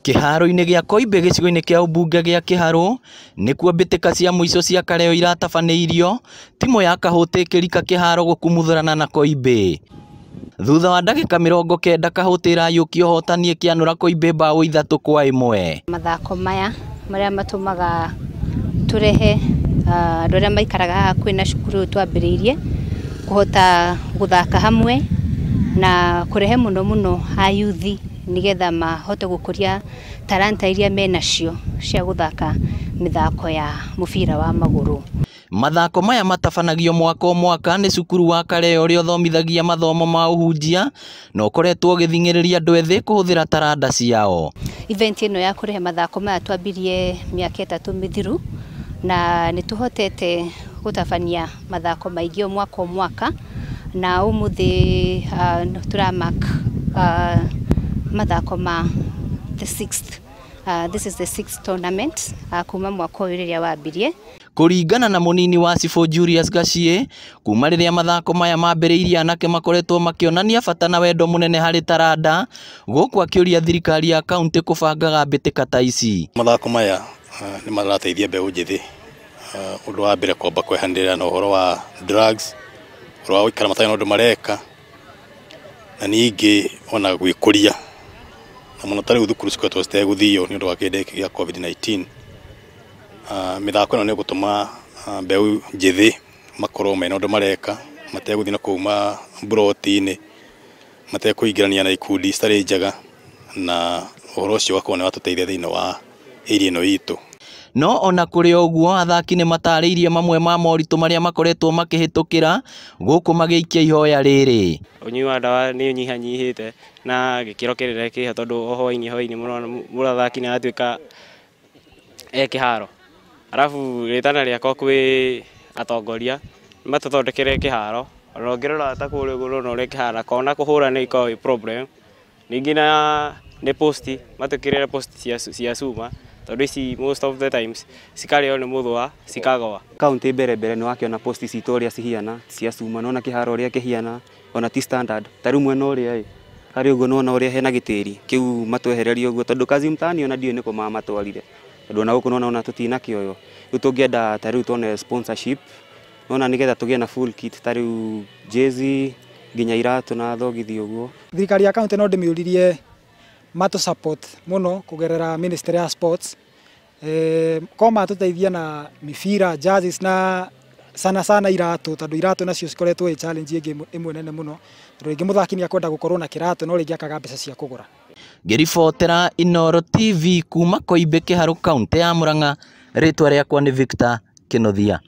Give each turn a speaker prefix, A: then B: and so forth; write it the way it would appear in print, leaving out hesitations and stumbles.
A: Kĩharo-inĩ gĩa Koimbe gĩcigo-inĩ kĩa ũmbunge gĩa Kĩharũ nĩkuo mbĩtĩka cia mũico cia Kareo iratabanĩirio, timu ya Kahũtĩ ĩkĩrika Kĩharo gũkumũthũrana na Koimbe. Thutha wa ndagĩka 90 Kahũtĩ ĩrayũkia ũhotani ĩkĩanũra Koimbe mbaũ 3-1.
B: Mathako maya marĩa matũmaga tũrehe andũ arĩa maikaraga hakuhĩ na cukuru twambĩrĩirie kũhota gũthaka hamwe na kũrehe mũno ayuthi nigetha mahote gũkũria talanta iria menacio cia gũthaka mĩthako ya mũbira wa magũrũ.
A: Mathako maya matabanagio mwaka o mwaka nĩ cukuru wa Kareo ũrĩa ũthomithagia mathomo ma ũhunjia na ũkoretwo ũgĩthing'ĩrĩria andũ ethĩ kũhũthĩra taranda ciao.
B: Event ĩno ya kũrehe mathako maya twambirie mĩaka 3 mĩthiru na nĩtũhotete gũtabania mathako maingĩ o mwaka na ũmũthĩ tũramark mathako ma the 6th. This is the 6th tournament kuma mwaka ũyũ rĩrĩa wambirie.
A: Kũringana na mũnini wa Cibũ Julius Gaciĩ, kuma rĩrĩa mathako maya mambĩrĩirie anake makoretwo makĩonania bata na wendo mũnene harĩ taranda, gũkũ akĩũria thirikari ya kaunti kũbangaga mbĩtĩka ta ici.
C: Mathako maya nĩ marateithia mbeũ njĩthĩ, ũndũ wa mbere kwamba kwehanĩrĩra na ũhoro wa drugs, ũhoro wa gũikara matarĩ na ũndũ mareka, na ningĩ ona gwĩkũria. Na mũno tarĩ thukuru cikoretwo citegũthio nĩ ũndũ wa kĩndũ gĩa COVID-19. Mĩthako ĩno nĩ gũtũma mbeũ njĩthĩ makorwo mena ũndũ mareka, mategũthiĩ na kuuma mburoti-inĩ, matekũingĩrania na ikundi citarĩ njega, na ũhoro ũcio ũgakorwo nĩ watũteithia thĩinĩ wa area ĩno itũ.
A: No ona kũrĩ ũguo athaki nĩ matarĩirie mamwe ma moritũ marĩa makoretwo makĩhĩtũkĩra gũkũ magĩikia ihoya rĩrĩ.
D: Ũnyui wa ndawa nĩ ũnyihanyihĩte na gĩkĩro kĩrĩa kĩho tondũ hwainĩ mũno athaki nĩ aratuĩka Kĩharo. Arabu rĩtana rĩakwa kwĩ atongoria matũthondekere Kĩharo, ona ũngĩrora ta kũrĩa ũguo no ũrĩa Kĩharo kona kũhũra nĩ ĩkoragwo problem. Ningĩ na nĩ post matũkĩrĩre post cia cuma tondũ ici most of the times cikarĩo nĩ mũthũa cikagwa.
E: Kaunti mbere nĩ wakĩona post citũ ũrĩa cihiana cia cuma, no na Kĩharo ũrĩa kĩhiana ona ti standard. Ta rĩu mwena ũrĩa harĩ ũguo nona ũrĩa hena gĩtĩri kĩu matwehererie ũguo tondũ kazi mtaani ona ndiũ nĩ kũ matwarire tondũ ona gũkũ nona tũtinakĩoyo. Rĩu tũngĩenda ta rĩu tuone sponsorship nona nĩgetha tũgĩe na full kit ta rĩu jezi nginya iratũ na thogithi ũguo.
F: Thirikari ya kaunti no ndĩmĩũririe matũ support mũno kũgerera Ministry ya Sports, ko matũteithia na mĩbira, jerseys na sana iratũ tondũ iratũ nacio cikoretwo ĩ challenge ĩmwe nene mũno tondũ rĩngĩ mũthaki nĩ akwenda gũkorwo na kĩratũ no rĩngĩ akaga mbeca cia kũgũra.
A: Ngĩribotera Inooro TV kuma Koimbe Kĩharũ kaunti ya Mũrang'a, rĩtwa rĩakwa nĩ Victor Kĩnothia.